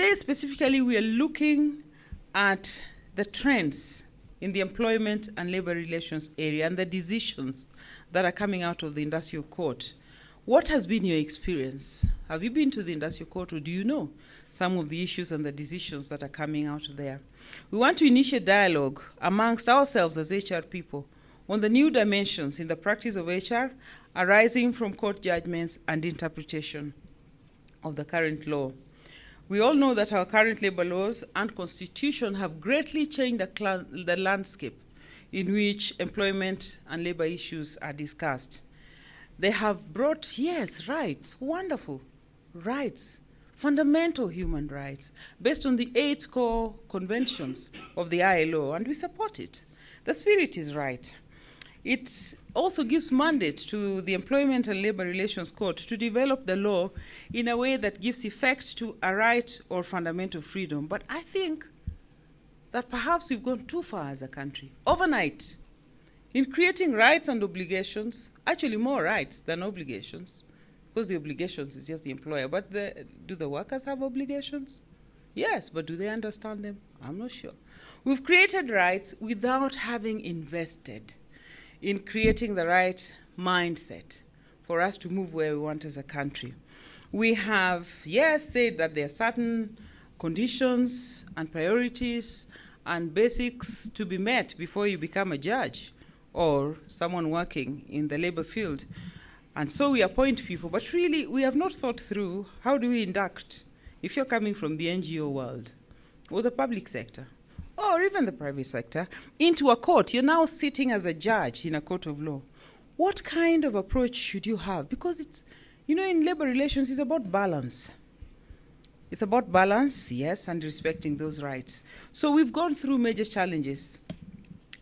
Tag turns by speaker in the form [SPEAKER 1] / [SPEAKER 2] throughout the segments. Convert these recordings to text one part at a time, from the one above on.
[SPEAKER 1] Today, specifically, we are looking at the trends in the employment and labor relations area and the decisions that are coming out of the industrial court. What has been your experience? Have you been to the industrial court, or do you know some of the issues and the decisions that are coming out of there? We want to initiate dialogue amongst ourselves as HR people on the new dimensions in the practice of HR arising from court judgments and interpretation of the current law. We all know that our current labor laws and constitution have greatly changed the landscape in which employment and labor issues are discussed. They have brought, yes, rights, wonderful rights, fundamental human rights, based on the 8 core conventions of the ILO, and we support it. The spirit is right. It also gives mandate to the Employment and Labor Relations Court to develop the law in a way that gives effect to a right or fundamental freedom. But I think that perhaps we've gone too far as a country. Overnight, in creating rights and obligations, actually more rights than obligations, because the obligations is just the employer. But do the workers have obligations? Yes, but do they understand them? I'm not sure. We've created rights without having invested in creating the right mindset for us to move where we want as a country. We have, yes, said that there are certain conditions and priorities and basics to be met before you become a judge or someone working in the labor field. And so we appoint people, but really we have not thought through how do we induct, if you're coming from the NGO world or the public sector, or even the private sector, into a court. You're now sitting as a judge in a court of law. What kind of approach should you have? Because it's, in labor relations, it's about balance. It's about balance, yes, and respecting those rights. So we've gone through major challenges.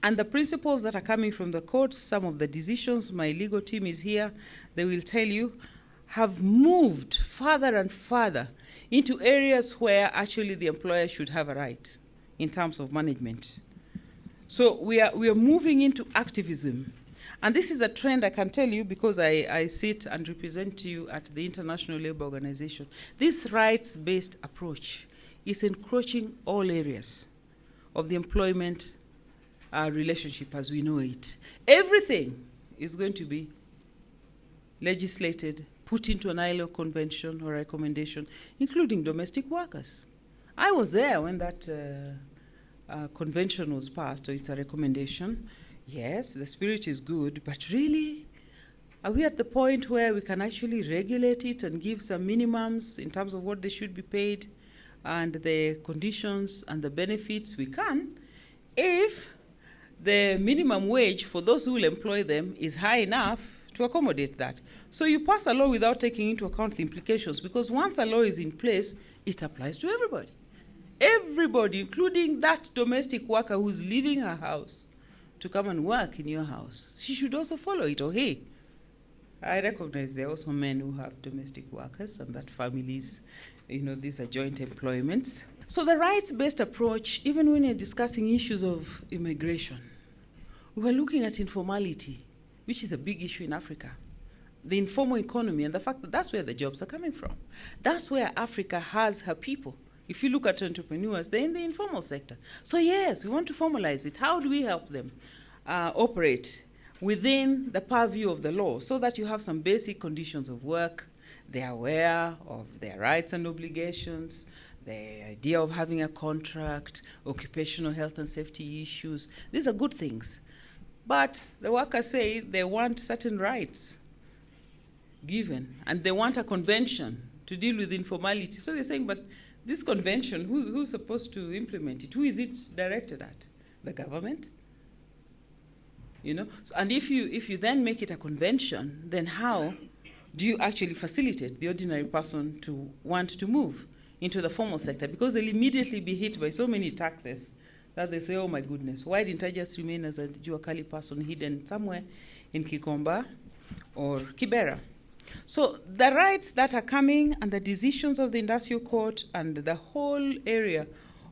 [SPEAKER 1] And the principles that are coming from the courts, some of the decisions, my legal team is here, they will tell you, have moved further and further into areas where actually the employer should have a right in terms of management. So we are moving into activism. And this is a trend I can tell you because I sit and represent you at the International Labour Organization. This rights-based approach is encroaching all areas of the employment relationship as we know it. Everything is going to be legislated, put into an ILO convention or recommendation, including domestic workers. I was there when that convention was passed, or it's a recommendation. Yes, the spirit is good, but really, are we at the point where we can actually regulate it and give some minimums in terms of what they should be paid and the conditions and the benefits? We can, if the minimum wage for those who will employ them is high enough to accommodate that. So you pass a law without taking into account the implications, because once a law is in place, it applies to everybody. Everybody, including that domestic worker who's leaving her house to come and work in your house. She should also follow it. Or hey, I recognize there are also men who have domestic workers and that families, these are joint employments. So the rights-based approach, even when you're discussing issues of immigration, we were looking at informality, which is a big issue in Africa. The informal economy and the fact that that's where the jobs are coming from. That's where Africa has her people. If you look at entrepreneurs, they're in the informal sector. So yes, we want to formalize it. How do we help them operate within the purview of the law so that you have some basic conditions of work, they're aware of their rights and obligations, the idea of having a contract, occupational health and safety issues. These are good things. But the workers say they want certain rights given, and they want a convention to deal with informality. So they're saying, but this convention, who's supposed to implement it? Who is it directed at? The government? So, and if you then make it a convention, then how do you actually facilitate the ordinary person to want to move into the formal sector? Because they'll immediately be hit by so many taxes that they say, oh my goodness, why didn't I just remain as a Juakali person hidden somewhere in Kikomba or Kibera? So the rights that are coming and the decisions of the industrial court and the whole area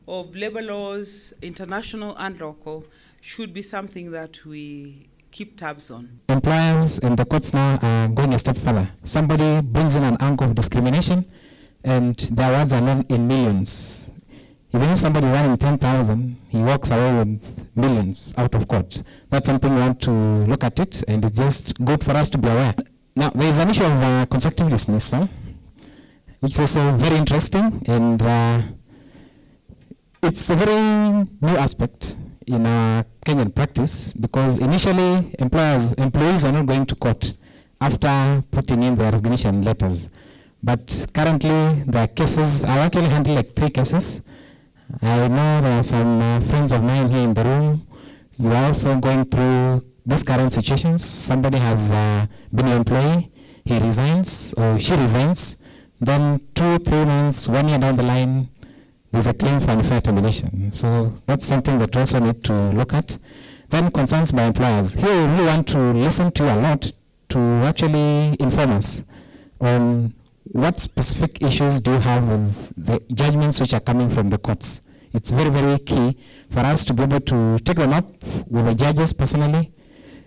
[SPEAKER 1] of labor laws, international and local, should be something that we keep tabs on.
[SPEAKER 2] Employers and the courts now are going a step further. Somebody brings in an angle of discrimination, and the awards are not in millions. Even if somebody running 10,000, he walks away with millions out of court. That's something we want to look at it, and it's just good for us to be aware. Now, there is an issue of constructive dismissal, which is also very interesting, and it's a very new aspect in our Kenyan practice, because initially employees are not going to court after putting in their resignation letters. But currently, the cases are actually handled like 3 cases. I know there are some friends of mine here in the room. You are also going through these current situations. Somebody has been an employee, he resigns or she resigns, then 2, 3 months, 1 year down the line, there's a claim for unfair termination. So that's something that we also need to look at. Then concerns by employers. Here we really want to listen to you a lot to actually inform us on what specific issues do you have with the judgments which are coming from the courts. It's very, very key for us to be able to take them up with the judges personally,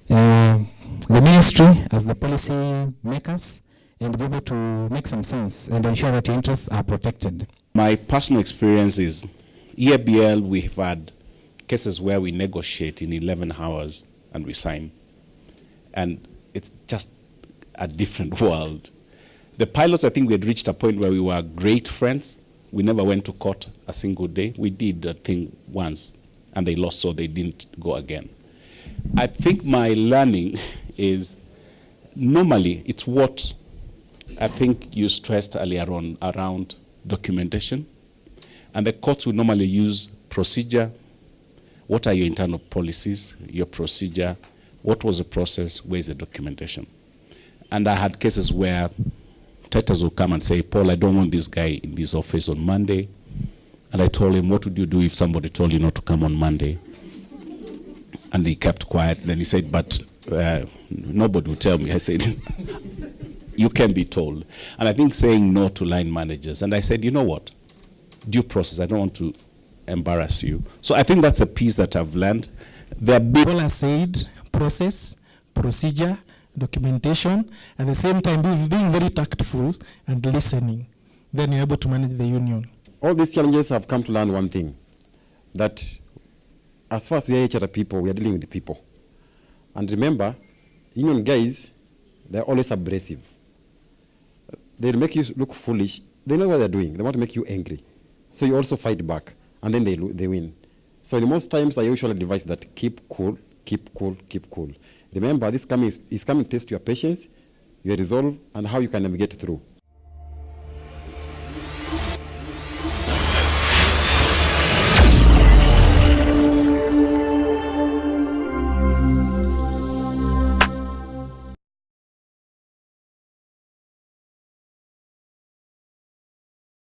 [SPEAKER 2] the ministry as the policy makers, and be able to make some sense and ensure that your interests are protected.
[SPEAKER 3] My personal experience is, EABL, we have had cases where we negotiate in 11 hours and we sign. And it's just a different world. The pilots, I think we had reached a point where we were great friends. We never went to court a single day. We did a thing once, and they lost, so they didn't go again. I think my learning is, normally, it's what I think you stressed earlier on around documentation. And the courts will normally use procedure. What are your internal policies, your procedure? What was the process? Where is the documentation? And I had cases where titles will come and say, Paul, I don't want this guy in this office on Monday. And I told him, what would you do if somebody told you not to come on Monday? And he kept quiet. Then he said, but nobody will tell me. I said, you can be told. And I think saying no to line managers. And I said, you know what? Due process. I don't want to embarrass you. So I think that's a piece that I've learned.
[SPEAKER 4] Paul has said process, procedure, documentation, at the same time being very tactful and listening. Then you're able to manage the union.
[SPEAKER 5] All these challenges have come to learn one thing, that as far as we are HR people, we are dealing with the people. And remember, union guys, they're always abrasive. They'll make you look foolish. They know what they're doing. They want to make you angry. So you also fight back, and then they win. So in most times, I usually advise that keep cool, keep cool, keep cool. Remember, this is coming to test your patience, your resolve, and how you can navigate through.